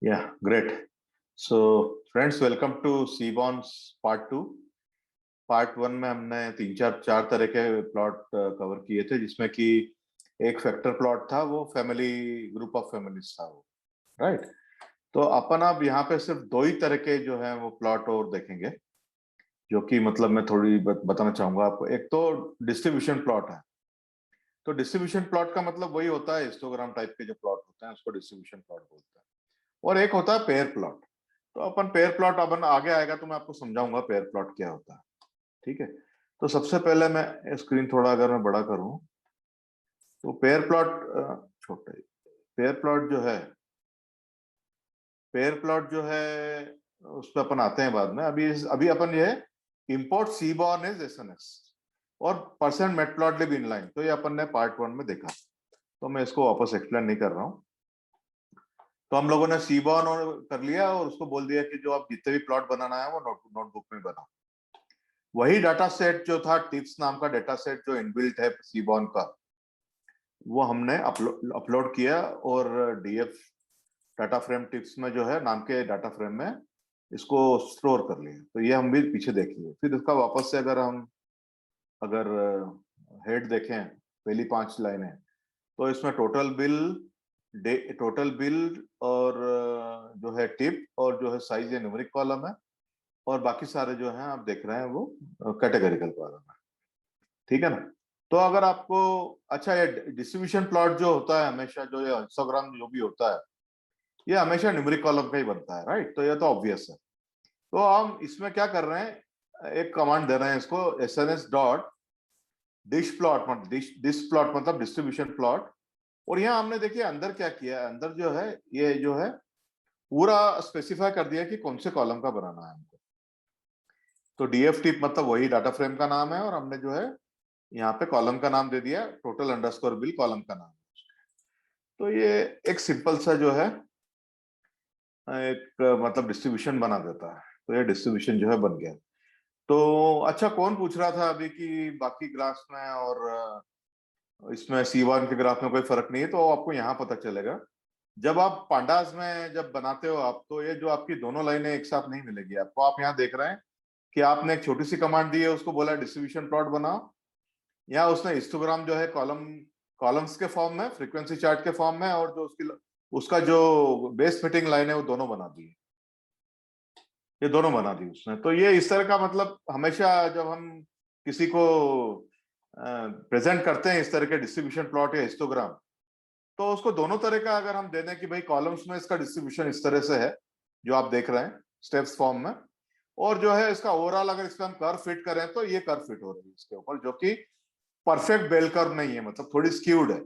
Yeah, great. So friends, welcome to CBON's part 2। Part 1 में हमने तीन चार तरह के प्लॉट कवर किए थे, जिसमें कि एक फैक्टर प्लॉट था, वो फैमिली ग्रुप ऑफ फैमिलीज था वो, राइट। तो अपन अब यहाँ पे सिर्फ दो ही तरह के जो है वो प्लॉट और देखेंगे, जो कि मतलब मैं थोड़ी बताना चाहूंगा आपको। एक तो डिस्ट्रीब्यूशन प्लॉट है। तो डिस्ट्रीब्यूशन प्लॉट का मतलब वही होता है, हिस्टोग्राम टाइप के जो प्लॉट होते हैं उसको डिस्ट्रीब्यूशन प्लॉट बोलते हैं। और एक होता है पेयर प्लॉट। तो अपन पेयर प्लॉट, अपन आगे आएगा तो मैं आपको समझाऊंगा पेयर प्लॉट क्या होता है, ठीक है। तो सबसे पहले मैं स्क्रीन थोड़ा अगर मैं बड़ा करूं तो पेयर प्लॉट छोटा ही, पेयर प्लॉट जो है, पेयर प्लॉट जो है उस पर अपन आते हैं बाद में। अभी अभी अपन ये इंपोर्ट सीबॉर्न इज एसएनएस और परसेंट मैटप्लॉटलिब इनलाइन, तो ये अपन ने पार्ट 1 में देखा, तो मैं इसको वापस एक्सप्लेन नहीं कर रहा हूं। तो हम लोगों ने सीबॉर्न और कर लिया और उसको बोल दिया कि जो आप जितने भी प्लॉट बनाना है वो नोटबुक में बनाओ। वही डाटा सेट जो था, टिप्स नाम का डाटा सेट जो इनबिल्ट है सीबॉर्न का, वो हमने अपलोड किया और डीएफ डाटा फ्रेम टिप्स में जो है नाम के डाटा फ्रेम में इसको स्टोर कर लिया। तो ये हम भी पीछे देखेंगे। फिर इसका वापस से अगर हेड देखें, पहली 5 लाइनें, तो इसमें टोटल बिल और जो है टिप और जो है साइज या न्यूमेरिक कॉलम है, और बाकी सारे जो हैं आप देख रहे हैं वो कैटेगरिकल कॉलम है, ठीक है ना। तो अगर आपको, अच्छा, ये डिस्ट्रीब्यूशन प्लॉट जो होता है हमेशा, जो ये हिस्टोग्राम जो भी होता है, ये हमेशा न्यूमेरिक कॉलम का ही बनता है, राइट। तो ये तो ऑब्वियस है। तो हम इसमें क्या कर रहे हैं, एक कमांड दे रहे हैं इसको, एसएनएस डॉट डिश प्लॉट, मतलब डिश प्लॉट मतलब डिस्ट्रीब्यूशन प्लॉट। और यहाँ हमने देखिए अंदर क्या किया है, अंदर जो है ये जो है पूरा स्पेसिफाई कर दिया कि कौन से कॉलम का बनाना है हमको। तो डीएफ टिप मतलब वही डाटा फ्रेम का नाम है, और हमने जो है यहाँ पे कॉलम का नाम दे दिया टोटल अंडरस्कोर बिल, कॉलम का नाम। तो ये एक सिंपल सा जो है एक मतलब डिस्ट्रीब्यूशन बना देता है। तो ये डिस्ट्रीब्यूशन जो है बन गया। तो अच्छा, कौन पूछ रहा था अभी कि बाकी ग्राफ्स में और इसमें C1 के ग्राफ में कोई फर्क नहीं है, तो आपको यहाँ पता चलेगा। जब आप पांडास में जब बनाते हो आप, तो ये जो आपकी दोनों लाइनें एक साथ नहीं मिलेगी आपको। आप यहाँ देख रहे हैं कि आपने एक छोटी सी कमांड दी है, उसको बोला डिस्ट्रीब्यूशन प्लॉट बनाओ। या उसने हिस्टोग्राम जो है कॉलम्स के फॉर्म में, फ्रीक्वेंसी चार्ट के फॉर्म में, और जो उसका जो बेस फिटिंग लाइन है वो दोनों बना दी, ये दोनों बना दी उसने। तो ये इस तरह का मतलब हमेशा जब हम किसी को प्रेजेंट करते हैं इस तरह के डिस्ट्रीब्यूशन प्लॉट या हिस्टोग्राम, तो उसको दोनों तरह का अगर हम दे दें कि भाई कॉलम्स में इसका डिस्ट्रीब्यूशन इस तरह से है जो आप देख रहे हैं स्टेप्स फॉर्म में, और जो है इसका ओवरऑल अगर इस पर हम कर्व फिट करें तो ये कर्व फिट हो रही है इसके ऊपर, जो कि परफेक्ट बेल कर्व नहीं है, मतलब थोड़ी स्क्यूड है।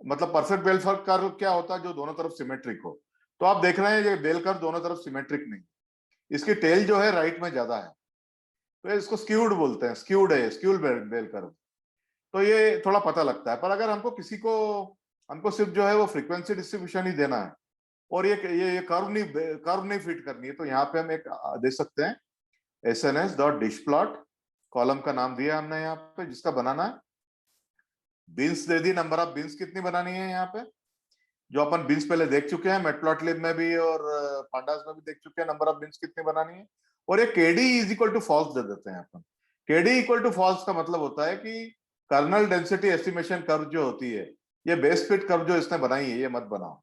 मतलब परफेक्ट बेल कर्व क्या होता है, जो दोनों तरफ सिमेट्रिक हो। तो आप देख रहे हैं ये बेल कर्व दोनों तरफ सिमेट्रिक नहीं, इसकी टेल जो है राइट में ज्यादा है, तो इसको स्क्यूड बोलते हैं, स्क्यूड है, स्क्यूड बेल कर्व। तो ये थोड़ा पता लगता है। पर अगर हमको सिर्फ जो है वो फ्रीक्वेंसी डिस्ट्रीब्यूशन ही देना है, और ये कर्व नहीं फिट करनी है, तो यहाँ पे हम एक दे सकते हैं SNS dot dish plot, column का नाम दिया हमने यहाँ पे जिसका बनाना है। Beans they the, number of beans कितनी बनानी है यहाँ पे, जो अपन बिन्स पहले देख चुके हैं मैटप्लॉटलिब में भी और पांडास में भी देख चुके हैं, नंबर ऑफ बिन्स कितनी बनानी है। और ये KD is equal to false दे देते हैं अपन। केडी इक्वल टू फॉल्स का मतलब होता है कि कर्नल डेंसिटी एस्टिमेशन कर्व जो होती है, ये बेस फिट कर्व जो इसने बनाई है, ये मत बनाओ।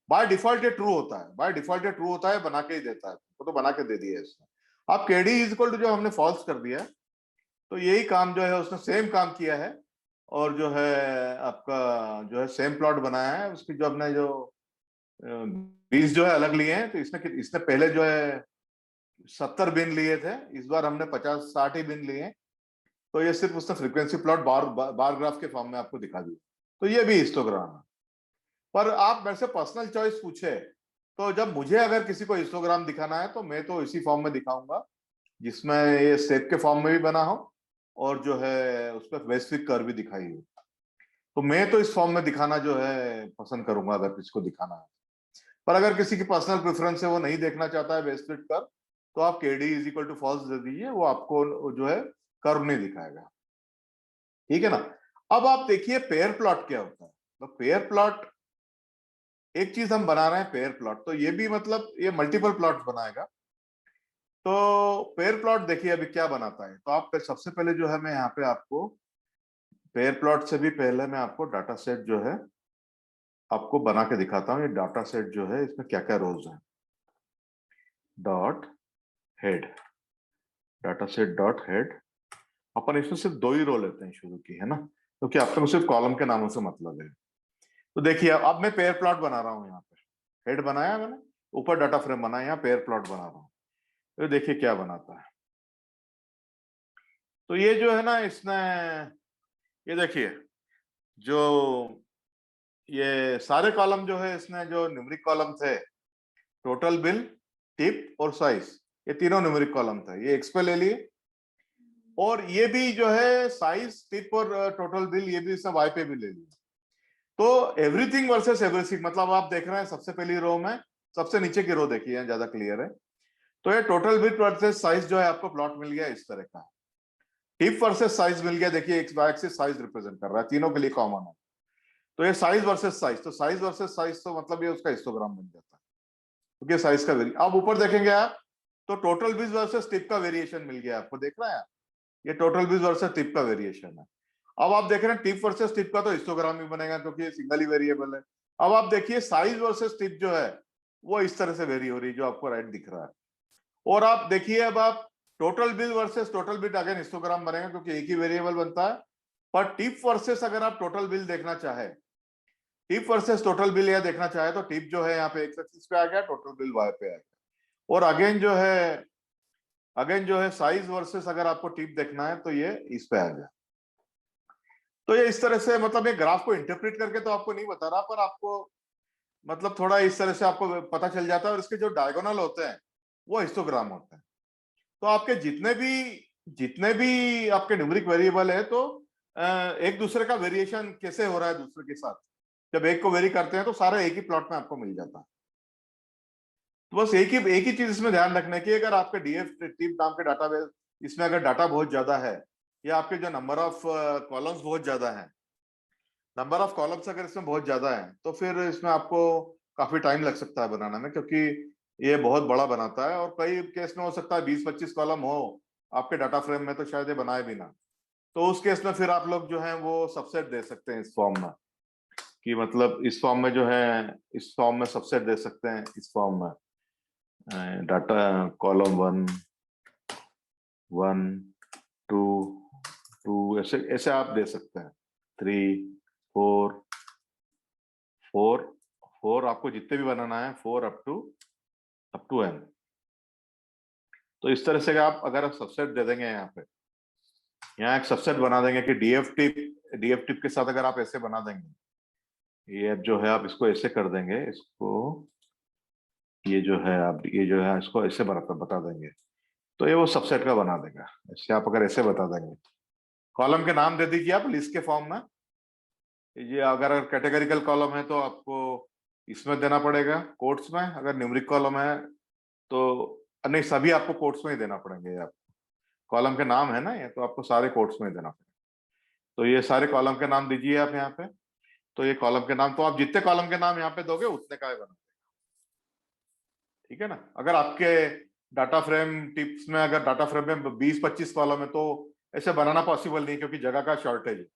बाय डिफॉल्ट ये ट्रू होता है, बाय डिफॉल्ट ये ट्रू होता है, बना के ही देता है, तो बना के दे दिया है इसने। अब केडी इज इक्वल टू जो हमने फॉल्स कर दिया, तो यही काम जो है उसने सेम काम किया है। और जो है आपका जो है सेम प्लॉट बनाया है, उसकी जो अपने जो 20 जो है अलग लिए हैं। तो इसने इसने पहले जो है 70 बिन लिए थे, इस बार हमने 50-60 ही बिन लिए हैं। तो ये सिर्फ उसने फ्रीक्वेंसी प्लॉट बार ग्राफ के फॉर्म में आपको दिखा दिया। तो ये भी हिस्टोग्राम है। पर आप मेरे से पर्सनल चॉइस पूछे, तो जब मुझे अगर किसी को हिस्टोग्राम दिखाना है तो मैं तो इसी फॉर्म में दिखाऊंगा जिसमें ये स्टेप के फॉर्म में भी बना हो, और जो है उस पर वैश्विक कर्व भी दिखाई हो। तो मैं तो इस फॉर्म में दिखाना जो है पसंद करूंगा अगर किसी को दिखाना है। पर अगर किसी की पर्सनल प्रेफरेंस है, वो नहीं देखना चाहता है बेस्ट फिट कर्व, तो आप KD is equal to false दे दीजिए, वो आपको जो है कर्व नहीं दिखाएगा, ठीक है ना। अब आप देखिए पेयर प्लॉट क्या होता है। तो पेयर प्लॉट एक चीज हम बना रहे हैं पेयर प्लॉट, तो ये भी मतलब ये मल्टीपल प्लॉट बनाएगा। तो पेयर प्लॉट देखिए अभी क्या बनाता है। तो आप सबसे पहले जो है मैं यहाँ पे आपको पेयर प्लॉट से भी पहले मैं आपको डाटा सेट जो है आपको बना के दिखाता हूँ। ये डाटा सेट जो है इसमें क्या क्या रोज हैं। Dot head, data set dot head, अपन इसमें सिर्फ 2 ही रो लेते हैं शुरू की, है ना, क्योंकि अब तक सिर्फ कॉलम के नामों से मतलब है। तो देखिए अब मैं पेयर प्लॉट बना रहा हूँ। यहाँ पे हेड बनाया मैंने, ऊपर डाटा फ्रेम बनाया, यहाँ पेयर प्लॉट बना रहा हूँ। तो देखिए क्या बनाता है। तो ये जो है ना इसने, ये देखिए जो ये सारे कॉलम जो है इसने, जो न्यूमेरिक कॉलम थे, टोटल बिल, टिप और साइज, ये तीनों न्यूमेरिक कॉलम थे, ये एक्स पे ले लिए। और ये भी जो है साइज, टिप और टोटल बिल, ये भी इसने वाई पे भी ले लिया। तो एवरीथिंग वर्सेस एवरीथिंग, मतलब आप देख रहे हैं सबसे पहली रो में, सबसे नीचे की रो देखिए, ज्यादा क्लियर है। तो ये टोटल बिल वर्सेस साइज जो है आपको प्लॉट मिल गया इस तरह का। टिप वर्सेस साइज मिल गया, देखिए X Y axis size represent कर रहा है, तीनों के लिए कॉमन है। तो ये साइज वर्सेस साइज, तो साइज वर्सेस साइज, तो मतलब ये उसका हिस्टोग्राम बन जाता है, क्योंकि साइज का वेरी। अब ऊपर देखेंगे आप तो टोटल बिल वर्सेस टिप का वेरिएशन मिल गया आपको, देख रहे हैं, ये टोटल बिल वर्सेस टिप का वेरिएशन है। अब आप देख रहे हैं टिप वर्सेस टिप का तो हिस्टोग्राम भी बनेगा, क्योंकि ये सिंगल ही वेरिएबल है। अब आप देखिए साइज वर्सेस टिप जो है वो इस तरह से वेरी हो रही है, जो आपको राइट दिख रहा है। और आप देखिए अब आप total bill versus total bill, again histogram बनेगा क्योंकि एक ही वेरिएबल बनता है। पर टिप वर्सेस अगर आप टोटल बिल देखना चाहे, टिप वर्सेस टोटल बिल यह देखना चाहे, तो टिप जो है यहाँ पे एक्स एक्सिस पे आ गया, टोटल बिल वाई पे आ गया। और अगेन जो है साइज वर्सेस अगर आपको टिप देखना है तो ये इस पे आ गया। तो ये इस तरह से, मतलब ये ग्राफ को इंटरप्रेट करके तो आपको नहीं बता रहा, पर आपको मतलब थोड़ा इस तरह से आपको पता चल जाता है। और इसके जो डायगोनल होते हैं वो हिस्टोग्राम होते हैं। तो आपके जितने भी आपके न्यूमेरिक वेरिएबल है, तो एक दूसरे का वेरिएशन कैसे हो रहा है दूसरे के साथ, जब एक को वेरी करते हैं तो सारा एक ही प्लॉट में आपको मिल जाता है। तो बस एक ही चीज इसमें ध्यान रखने की, अगर आपके डीएफ टिप नाम के डाटाबेस, इसमें अगर डाटा बहुत ज्यादा है, या आपके जो नंबर ऑफ कॉलम्स बहुत ज्यादा है, नंबर ऑफ कॉलम्स अगर इसमें बहुत ज्यादा है, तो फिर इसमें आपको काफी टाइम लग सकता है बनाने में, क्योंकि ये बहुत बड़ा बनाता है। और कई केस में हो सकता है 20-25 कॉलम हो आपके डाटा फ्रेम में, तो शायद ये बनाए भी ना। तो उस केस में फिर आप लोग जो है वो सबसेट दे सकते हैं इस फॉर्म में, कि मतलब इस फॉर्म में जो है, इस फॉर्म में सबसेट दे सकते हैं, इस फॉर्म में डाटा कॉलम 1 1 2 2, ऐसे ऐसे आप दे सकते हैं, 3 4 4 4, आपको जितने भी बनाना है 4 अप टू n। तो इस तरह से आप अगर आप सबसेट दे देंगे, यहाँ एक सबसेट बना देंगे कि डीएफ टिप के साथ अगर आप ऐसे बना देंगे, ये जो है आप इसको ऐसे कर देंगे, इसको ये जो है आप ये जो है इसको ऐसे बता देंगे, तो ये वो सबसेट का बना देगा। ऐसे आप अगर ऐसे बता देंगे, कॉलम के नाम दे दीजिए आप लिस्ट के फॉर्म में। ये अगर कैटेगरिकल कॉलम है तो आपको इसमें देना पड़ेगा कोट्स में, अगर न्यूमेरिक कॉलम है तो नहीं, सभी आपको कोट्स में ही देना पड़ेंगे। आप कॉलम के नाम है ना ये, तो आपको सारे कोट्स में ही देना पड़ेगा। तो ये सारे कॉलम के नाम दीजिए आप यहाँ पे। तो ये कॉलम के नाम, तो आप जितने कॉलम के नाम यहाँ पे दोगे उतने का बना, ठीक है ना। अगर आपके डाटा फ्रेम टिप्स में, अगर डाटा फ्रेम में 20-25 कॉलम है तो ऐसे बनाना पॉसिबल नहीं, क्योंकि जगह का शॉर्टेज है।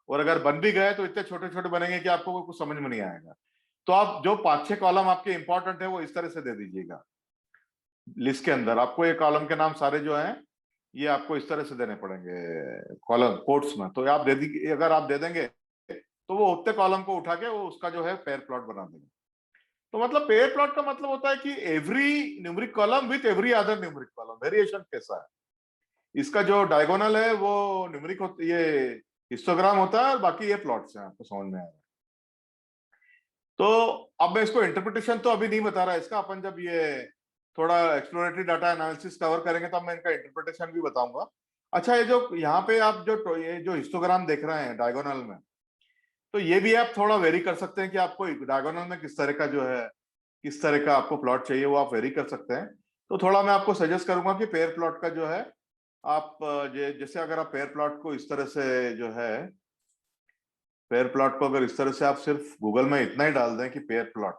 और अगर बन भी गए तो इतने छोटे छोटे बनेंगे कि आपको कुछ समझ में नहीं आएगा। तो आप जो 5-6 कॉलम आपके इंपॉर्टेंट है वो इस तरह से दे दीजिएगा लिस्ट के अंदर। आपको ये कॉलम के नाम सारे जो हैं ये आपको इस तरह से देने पड़ेंगे कॉलम कोट्स में। तो आप दे दी, अगर आप दे देंगे तो वो उतने कॉलम को उठा के वो उसका जो है पेयर प्लॉट बना देंगे। तो मतलब पेयर प्लॉट का मतलब होता है कि every numeric column with every other numeric column, variation कैसा है इसका, जो डायगोनल है वो न्यूमेरिक ये हिस्टोग्राम होता है, और बाकी ये प्लॉट्स हैं, आपको समझ में आएगा। तो अब मैं इसको इंटरप्रिटेशन तो अभी नहीं बता रहा इसका, अपन जब ये थोड़ा एक्सप्लोरेटरी डाटा एनालिसिस कवर करेंगे तब मैं इनका इंटरप्रिटेशन भी बताऊंगा। अच्छा, ये जो यहाँ पे आप ये जो हिस्टोग्राम देख रहे हैं डायगोनल में, तो ये भी आप थोड़ा वेरी कर सकते हैं कि आपको डायगोनल में किस तरह का जो है, किस तरह का आपको प्लॉट चाहिए, वो आप वेरी कर सकते हैं। तो थोड़ा मैं आपको सजेस्ट करूंगा कि पेयर प्लॉट का जो है आप जैसे अगर आप पेयर प्लॉट को इस तरह से जो है पेयर प्लॉट को अगर इस तरह से आप सिर्फ गूगल में इतना ही डाल दें कि पेयर प्लॉट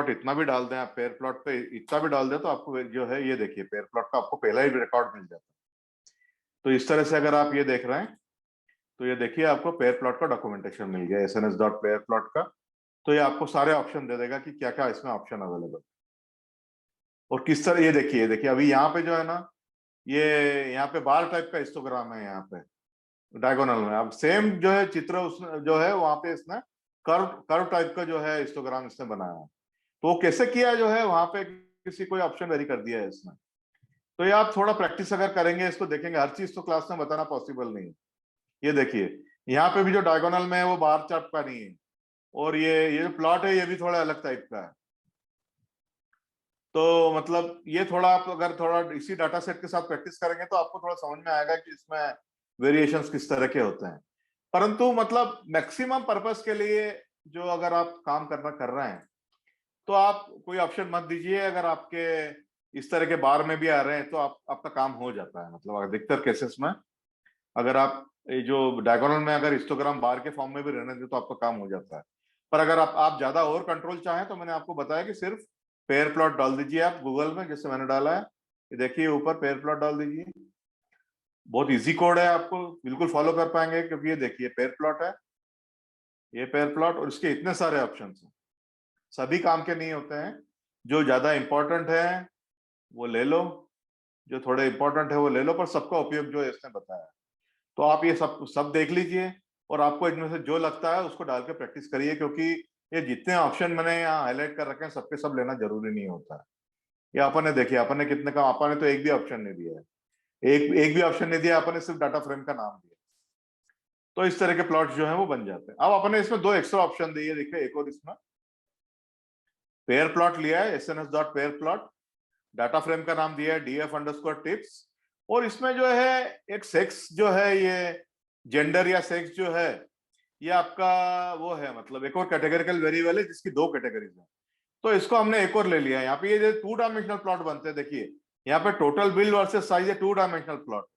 इतना भी डाल दें, आप पेयर प्लॉट पे इतना भी डाल दें, तो आपको जो है ये देखिए पेयर प्लॉट का आपको पहला ही रिकॉर्ड मिल जाता है। तो इस तरह से अगर आप ये देख रहे हैं तो ये देखिए आपको पेयर प्लॉट का डॉक्यूमेंटेशन मिल गया sns.pairplot का। तो ये आपको सारे ऑप्शन दे देगा कि क्या क्या इसमें ऑप्शन अवेलेबल और किस तरह। ये देखिए अभी यहाँ पे जो है ना, ये यहाँ पे बार टाइप का हिस्टोग्राम है यहाँ पे डायगोनल में। अब सेम जो है चित्र उसने जो है वहां पे इसने कर्व टाइप का जो है हिस्टोग्राम इसने बनाया है। तो वो कैसे किया जो है वहां पे किसी कोई ऑप्शन वेरी कर दिया है इसने। तो ये आप थोड़ा प्रैक्टिस अगर करेंगे, इसको देखेंगे, हर चीज तो क्लास में बताना पॉसिबल नहीं है। ये देखिए यहाँ पे भी जो डायगोनल में है वो बार चार्ट का नहीं है, और ये जो प्लॉट है ये भी थोड़ा अलग टाइप का है। तो मतलब ये थोड़ा आप अगर थोड़ा इसी डाटा सेट के साथ प्रैक्टिस करेंगे तो आपको थोड़ा समझ में आएगा कि इसमें वेरिएशंस किस तरह के होते हैं। परंतु मतलब मैक्सिमम पर्पस के लिए जो अगर आप काम कर रहे हैं तो आप कोई ऑप्शन मत दीजिए। अगर आपके इस तरह के बार में भी आ रहे हैं तो आपका काम हो जाता है। मतलब अधिकतर केसेस में अगर आप ये जो डायगोनल में अगर हिस्टोग्राम बार के फॉर्म में भी रहने दे तो आपका काम हो जाता है। पर अगर आप ज्यादा और कंट्रोल चाहें तो मैंने आपको बताया कि सिर्फ पेयर प्लॉट डाल दीजिए आप गूगल में, जैसे मैंने डाला है। ये देखिए ऊपर पेयर प्लॉट डाल दीजिए। बहुत इजी कोड है, आपको बिल्कुल फॉलो कर पाएंगे, क्योंकि ये देखिए पेयर प्लॉट है, ये पेयर प्लॉट, और इसके इतने सारे ऑप्शन हैं। सभी काम के नहीं होते हैं, जो ज्यादा इंपॉर्टेंट है वो ले लो, जो थोड़े इंपॉर्टेंट है वो ले लो, पर सबका उपयोग जो है इसने बताया। तो आप ये सब देख लीजिए और आपको इनमें से जो लगता है उसको डाल के प्रैक्टिस करिए, क्योंकि ये जितने ऑप्शन मैंने यहाँ हाईलाइट कर रखे हैं सबके सब लेना जरूरी नहीं होता है। ये अपन ने देखिए अपन ने कितने का, अपन ने तो एक भी ऑप्शन नहीं दिया है, एक भी ऑप्शन नहीं दिया, अपन ने सिर्फ डाटा फ्रेम का नाम दिया। तो इस तरह के प्लॉट जो है वो बन जाते हैं। अब अपन ने इसमें दो एक्स्ट्रा ऑप्शन दिए, देखिए एक और इसमें पेयर प्लॉट लिया है sns.pairplot, डाटा फ्रेम का नाम दिया है df_tips, और इसमें जो है एक सेक्स जो है, ये जेंडर या सेक्स जो है ये आपका वो है, मतलब एक और कैटेगरिकल वेरिएबल है जिसकी दो कैटेगरीज है। तो इसको हमने एक और ले लिया है। यहाँ पे ये 2 डायमेंशनल प्लॉट बनते हैं, देखिए यहाँ पे टोटल बिल वर्सेस साइज है 2 डायमेंशनल प्लॉट।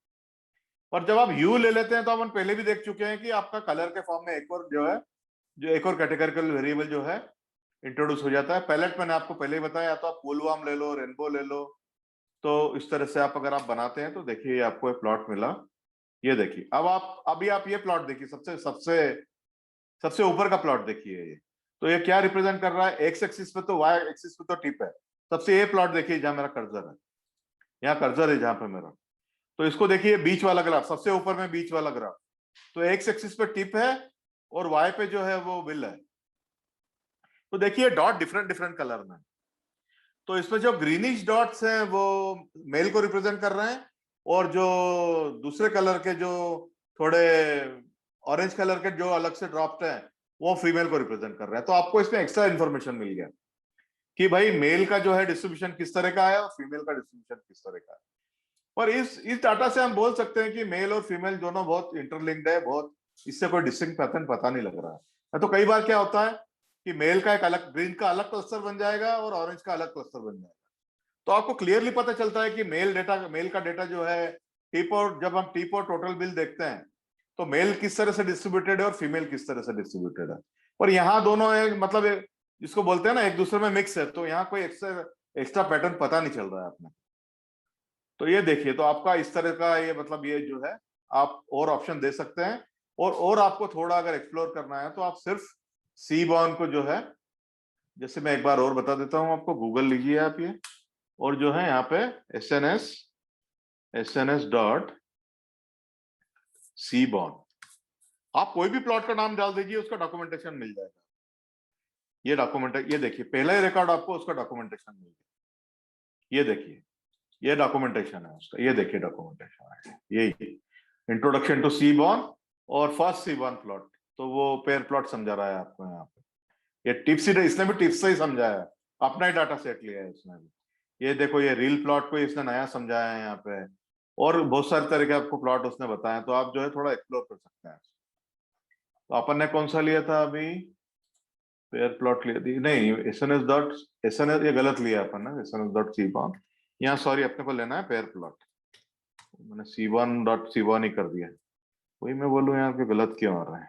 और जब आप यू ले लेते हैं तो अपन पहले भी देख चुके हैं कि आपका कलर के फॉर्म में एक और जो है, जो एक और कैटेगरिकल वेरिएबल जो है इंट्रोड्यूस हो जाता है। पैलेट मैंने आपको पहले ही बताया, तो आप वूलवर्म ले लो, रेनबो ले लो। तो इस तरह से आप अगर आप बनाते हैं तो देखिए आपको एक प्लॉट मिला। ये देखिए अब अभी आप ये प्लॉट देखिए, सबसे सबसे सबसे ऊपर का प्लॉट देखिए ये। तो ये क्या रिप्रेजेंट कर रहा है, एक्स एक्सिस पे तो, वाई एक्सिस पे तो टिप है। सबसे ये प्लॉट देखिए जहां मेरा कर्सर है, यहाँ कर्सर है जहां पे मेरा। तो इसको देखिए बीच वाला ग्राफ, सबसे ऊपर में बीच वाला ग्राफ। तो एक्स एक्सिस पे टिप है और वाई पे जो है वो विल है। तो देखिए डॉट डिफरेंट डिफरेंट कलर में। तो इसमें जो ग्रीनिश डॉट्स हैं वो मेल को रिप्रेजेंट कर रहे हैं, और जो दूसरे कलर के जो थोड़े ऑरेंज कलर के जो अलग से ड्रॉप्ड हैं वो फीमेल को रिप्रेजेंट कर रहे हैं। तो आपको इसमें एक्स्ट्रा इन्फॉर्मेशन मिल गया कि भाई मेल का जो है डिस्ट्रीब्यूशन किस तरह का है और फीमेल का डिस्ट्रीब्यूशन किस तरह का है। पर इस डाटा से हम बोल सकते हैं कि मेल और फीमेल दोनों बहुत इंटरलिंक्ड है, बहुत, इससे कोई डिस्टिंक्ट पैटर्न पता नहीं लग रहा है। तो कई बार क्या होता है कि मेल का एक अलग, ग्रीन का अलग क्लस्टर बन जाएगा और ऑरेंज का अलग क्लस्टर बन जाएगा। तो आपको क्लियरली पता चलता है कि मेल का डेटा जो है टिप, और जब हम टिप और टोटल बिल देखते हैं तो मेल किस तरह से डिस्ट्रीब्यूटेड है और फीमेल किस तरह से डिस्ट्रीब्यूटेड है। और यहाँ दोनों है, मतलब जिसको बोलते हैं ना एक दूसरे में मिक्स है, तो यहाँ कोई एक्स्ट्रा पैटर्न पता नहीं चल रहा है अपने। तो ये देखिए, तो आपका इस तरह का ये मतलब ये जो है आप और ऑप्शन दे सकते हैं। और आपको थोड़ा अगर एक्सप्लोर करना है तो आप सिर्फ सीबॉर्न को जो है, जैसे मैं एक बार और बता देता हूं आपको, गूगल लीजिए आप ये, और जो है यहाँ पे sns डॉट सीबॉर्न, आप कोई भी प्लॉट का नाम डाल दीजिए, उसका डॉक्यूमेंटेशन मिल जाएगा। ये डॉक्यूमेंट, ये देखिए पहला ही रिकॉर्ड आपको उसका डॉक्यूमेंटेशन मिल गया। ये देखिए ये डॉक्यूमेंटेशन है उसका, ये देखिए डॉक्यूमेंटेशन है, यही इंट्रोडक्शन टू सीबॉर्न और फर्स्ट सीबॉर्न प्लॉट। तो वो पेयर प्लॉट समझा रहा है आपको यहाँ पे। ये टिप्स ही, इसने भी टिप्स से ही समझाया है, अपना ही डाटा सेट लिया है इसने भी। ये देखो ये रील प्लॉट को इसने नया समझाया है यहाँ पे, और बहुत सारे तरह के आपको प्लॉट उसने बताया। तो आप जो है थोड़ा एक्सप्लोर कर सकते हैं। तो अपन ने कौन सा लिया था अभी, पेयर प्लॉट लिया थी नहीं, एसएनएस ये गलत लिया अपन ने, sns.cbon। यहाँ सॉरी अपने को लेना है पेयर प्लॉट, मैंने c1.c1 ही कर दिया। वही मैं बोलूँ यहाँ पे गलत क्यों आ रहा है।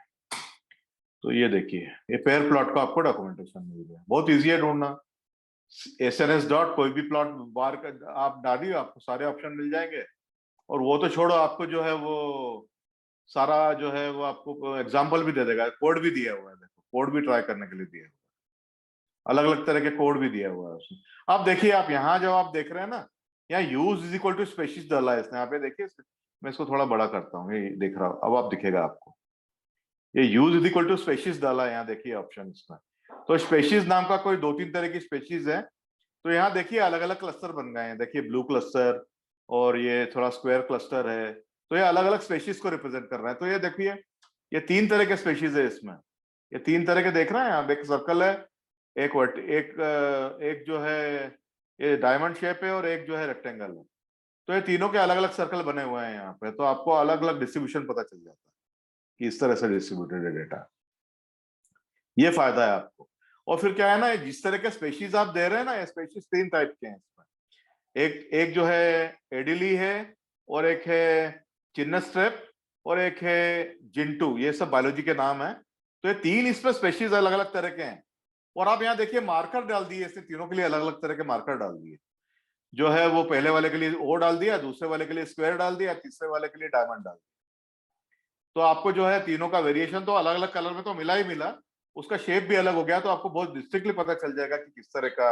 तो ये देखिए, ये पेयर प्लॉट का आपको डॉक्यूमेंटेशन मिल गया, बहुत इजी है ढूंढना। SNS डॉट कोई भी प्लॉट बार का आप डालिए, आपको सारे ऑप्शन मिल जाएंगे। और वो तो छोड़ो, आपको जो है वो सारा जो है वो आपको एग्जाम्पल भी दे देगा, कोड भी दिया हुआ है, देखो कोड भी ट्राई करने के लिए दिया हुआ है, अलग अलग तरह के कोड भी दिया हुआ है उसमें। आप देखिए, आप यहाँ जो आप देख रहे हैं ना, यहाँ use is equal to species डाला है इसने, यहाँ पे देखिए, मैं इसको थोड़ा बड़ा करता हूँ, ये देख रहा हूँ अब, आप दिखेगा आपको, ये use is equal to species डाला है यहाँ, देखिए ऑप्शन इसमें। तो स्पेशीज नाम का कोई 2-3 तरह की स्पेशीज है। तो यहाँ देखिए अलग अलग क्लस्टर बन गए हैं, देखिए ब्लू क्लस्टर और ये थोड़ा स्क्वायर क्लस्टर है। तो ये अलग अलग स्पेशीज को रिप्रेजेंट कर रहे हैं। तो ये देखिए, ये 3 तरह के स्पेशीज है इसमें, ये 3 तरह के देख रहे हैं आप, एक सर्कल है, एक जो है ये डायमंड शेप है, और एक जो है रेक्टेंगल है। तो ये तीनों के अलग अलग सर्कल बने हुए हैं यहाँ पे, तो आपको अलग अलग डिस्ट्रीब्यूशन पता चल जाता है कि इस तरह से डिस्ट्रीब्यूटेड है डेटा। ये फायदा है आपको। और फिर क्या है ना, जिस तरह के स्पेशीज आप दे रहे हैं ना, ये स्पेशीज 3 टाइप के हैं इसमें। एक जो है एडिली है, और एक है चिन्नस्ट्रेप, और एक है जिंटू, ये सब बायोलॉजी के नाम है। तो ये 3 इसमें स्पेशीज अलग अलग तरह के हैं। और आप यहाँ देखिए मार्कर डाल दिए, इसने तीनों के लिए अलग अलग तरह के मार्कर डाल दिए। जो है वो पहले वाले के लिए ओ डाल दिया, दूसरे वाले के लिए स्क्वायर डाल दिया, तीसरे वाले के लिए डायमंड डाल दिया। तो आपको जो है तीनों का वेरिएशन तो अलग अलग कलर में तो मिला ही मिला, उसका शेप भी अलग हो गया, तो आपको बहुत डिस्ट्रिक्टली पता चल जाएगा कि किस तरह का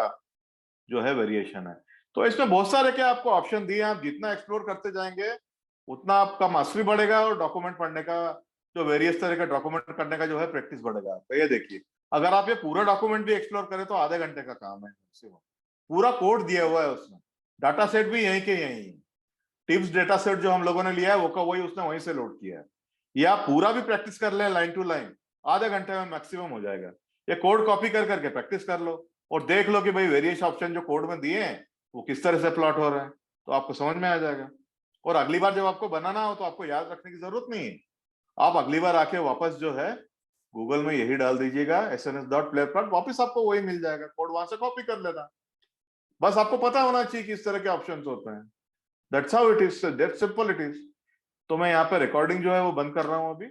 जो है वेरिएशन है। तो इसमें बहुत सारे क्या आपको ऑप्शन दिए, आप जितना एक्सप्लोर करते जाएंगे उतना आपका मास्टरी बढ़ेगा, और डॉक्यूमेंट पढ़ने का जो वेरियस तरह का डॉक्यूमेंट करने का जो है प्रैक्टिस बढ़ेगा। तो ये देखिए, अगर आप ये पूरा डॉक्यूमेंट भी एक्सप्लोर करें तो आधे घंटे का काम है मैक्सिमम। पूरा कोड दिया हुआ है उसमें, डाटा सेट भी यहीं के यहीं है, टिप्स डेटा सेट जो हम लोगों ने लिया है वो का वही उसने वहीं से लोड किया है। ये आप पूरा भी प्रैक्टिस कर लें लाइन टू लाइन, आधे घंटे में मैक्सिमम हो जाएगा। ये कोड कॉपी कर करके प्रैक्टिस कर लो, और देख लो कि भाई वेरियस ऑप्शन जो कोड में दिए हैं वो किस तरह से प्लॉट हो रहे हैं, तो आपको समझ में आ जाएगा। और अगली बार जब आपको बनाना हो तो आपको याद रखने की जरूरत नहीं है, आप अगली बार आके वापस जो है गूगल में यही डाल दीजिएगा sns.playplot, वापस आपको वही मिल जाएगा, कोड वहां से कॉपी कर लेना। बस आपको पता होना चाहिए कि इस तरह के ऑप्शंस होते हैं। That's how it is, that's simple it is. तो मैं यहाँ पे रिकॉर्डिंग जो है वो बंद कर रहा हूँ अभी।